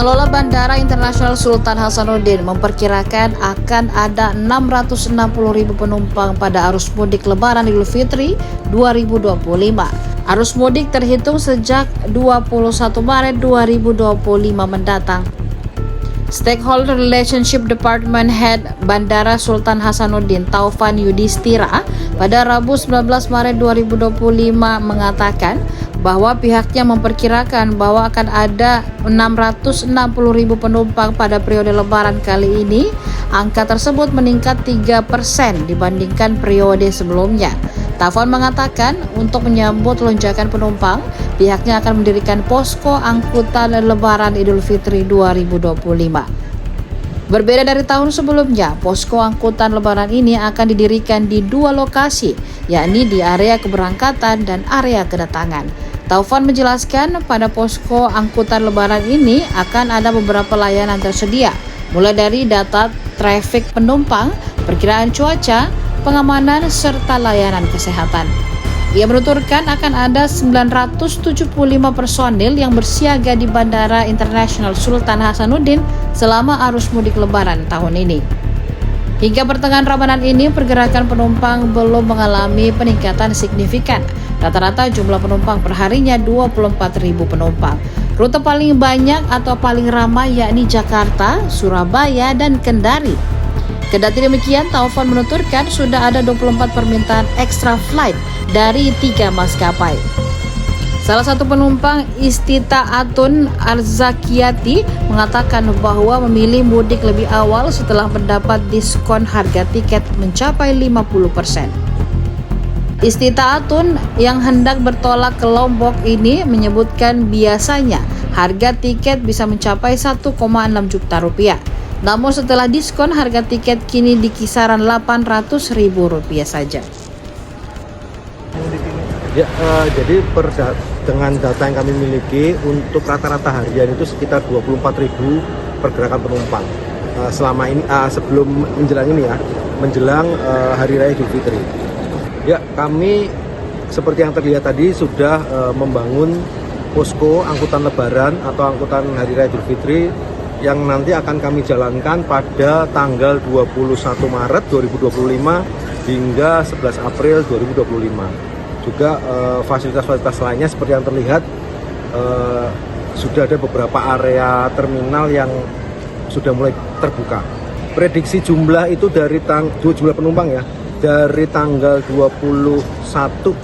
Pengelola Bandara Internasional Sultan Hasanuddin memperkirakan akan ada 660.000 penumpang pada arus mudik Lebaran Idul Fitri 2025. Arus mudik terhitung sejak 21 Maret 2025 mendatang. Stakeholder Relationship Department Head Bandara Sultan Hasanuddin Taufan Yudhistira pada Rabu 19 Maret 2025 mengatakan bahwa pihaknya memperkirakan bahwa akan ada 660.000 penumpang pada periode Lebaran kali ini. Angka tersebut meningkat 3% dibandingkan periode sebelumnya. Taufan mengatakan untuk menyambut lonjakan penumpang, pihaknya akan mendirikan posko angkutan Lebaran Idul Fitri 2025. Berbeda dari tahun sebelumnya, posko angkutan Lebaran ini akan didirikan di dua lokasi, yakni di area keberangkatan dan area kedatangan. Taufan menjelaskan pada posko angkutan Lebaran ini akan ada beberapa layanan tersedia, mulai dari data trafik penumpang, perkiraan cuaca, pengamanan, serta layanan kesehatan. Ia menuturkan akan ada 975 personil yang bersiaga di Bandara Internasional Sultan Hasanuddin selama arus mudik Lebaran tahun ini. Hingga pertengahan Ramadan ini, pergerakan penumpang belum mengalami peningkatan signifikan. Rata-rata jumlah penumpang perharinya 24.000 penumpang. Rute paling banyak atau paling ramai yakni Jakarta, Surabaya, dan Kendari. Kendati demikian, Taufan menuturkan sudah ada 24 permintaan extra flight dari 3 maskapai. Salah satu penumpang, Istita Atun Arzakiyati, mengatakan bahwa memilih mudik lebih awal setelah mendapat diskon harga tiket mencapai 50%. Istita Atun yang hendak bertolak ke Lombok ini menyebutkan biasanya harga tiket bisa mencapai 1,6 juta rupiah. Namun setelah diskon harga tiket kini di kisaran Rp800.000 saja. Ya, jadi dengan data yang kami miliki untuk rata-rata harian itu sekitar 24.000 pergerakan penumpang selama ini sebelum menjelang ini ya, menjelang Hari Raya Idul Fitri. Ya, kami seperti yang terlihat tadi sudah membangun posko angkutan Lebaran atau angkutan Hari Raya Idul Fitri yang nanti akan kami jalankan pada tanggal 21 Maret 2025 hingga 11 April 2025. Juga fasilitas-fasilitas lainnya seperti yang terlihat sudah ada beberapa area terminal yang sudah mulai terbuka. Prediksi jumlah itu dari jumlah penumpang ya, dari tanggal 21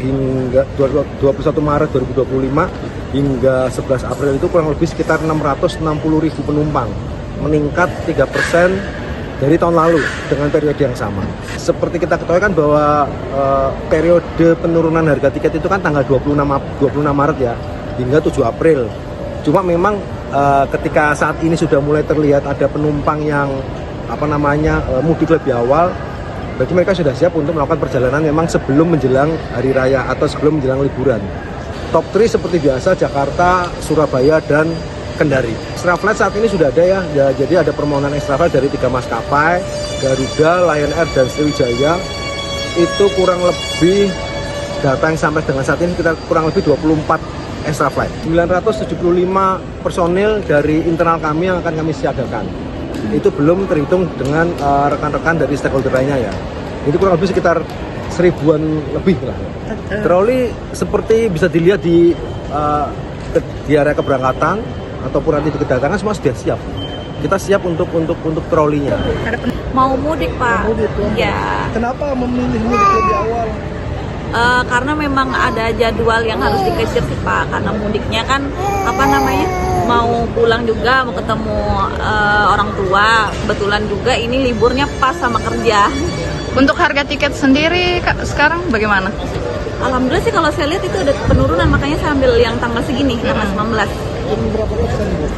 hingga 21 Maret 2025 hingga 11 April itu kurang lebih sekitar 660.000 penumpang, meningkat 3% dari tahun lalu dengan periode yang sama. Seperti kita ketahui kan bahwa periode penurunan harga tiket itu kan tanggal 26 Maret ya, hingga 7 April. Cuma memang ketika saat ini sudah mulai terlihat ada penumpang yang mudik lebih awal, berarti mereka sudah siap untuk melakukan perjalanan memang sebelum menjelang hari raya atau sebelum menjelang liburan. Top 3 seperti biasa Jakarta, Surabaya, dan Kendari. Extra flight saat ini sudah ada ya, jadi ada permohonan extra flight dari 3 maskapai, Garuda, Lion Air, dan Sriwijaya. Itu kurang lebih data yang sampai dengan saat ini kita kurang lebih 24 extra flight. 975 personil dari internal kami yang akan kami siagakan. Itu belum terhitung dengan rekan-rekan dari stakeholder lainnya ya. Itu kurang lebih sekitar 1000-an lebih lah. Troli seperti bisa dilihat di area keberangkatan ataupun nanti di kedatangan semua sudah siap. Kita siap untuk trolinya. Mau mudik, Pak. Mau mudik ya. Kenapa memilih mudik lebih awal? Karena memang ada jadwal yang harus dikejar sih, Pak. Karena mudiknya kan mau pulang juga, mau ketemu orang tua. Kebetulan juga ini liburnya pas sama kerja. Untuk harga tiket sendiri Kak, sekarang bagaimana? Alhamdulillah sih kalau saya lihat itu ada penurunan, makanya saya ambil yang tanggal segini, tanggal 19. Berapa persen, Bu?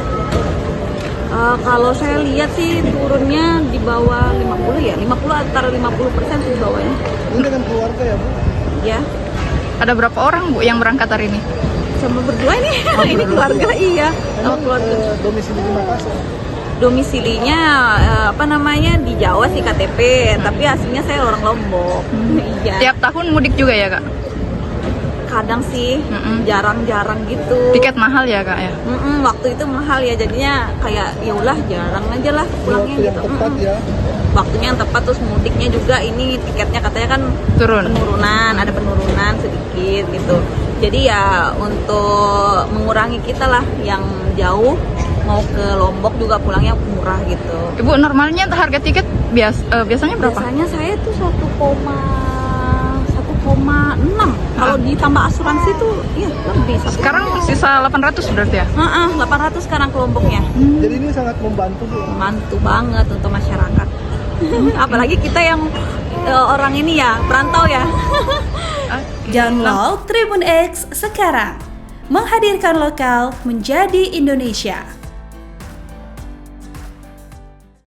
Kalau saya lihat sih turunnya di bawah 50 ya, 50 antara 50% di bawahnya. Ini dengan keluarga ya, Bu? Ya. Ada berapa orang Bu yang berangkat hari ini? Sama berdua nih, ini keluarga iya. Sama keluarga. Domisili di Makassar? Domisilinya di Jawa sih KTP, tapi aslinya saya orang Lombok. Iya. Tiap tahun mudik juga ya Kak? kadang sih, jarang-jarang gitu. Tiket mahal ya kak ya? Waktu itu mahal ya, jadinya kayak ya ulah jarang aja lah pulangnya gitu. Waktunya yang tepat, terus mudiknya juga ini tiketnya katanya kan Turun. ada penurunan sedikit gitu. Jadi ya untuk mengurangi kita lah yang jauh mau ke Lombok juga pulangnya murah gitu. Ibu normalnya harga tiket biasanya berapa? Biasanya saya tuh 1,6. Kalau ditambah asuransi tuh ya lebih. Sekarang sisa 800 berarti ya? 800 sekarang ke Lomboknya. Jadi ini sangat membantu Bu. Membantu banget untuk masyarakat. Apalagi kita yang orang ini ya, perantau ya. Download Tribun X sekarang. Menghadirkan lokal menjadi Indonesia.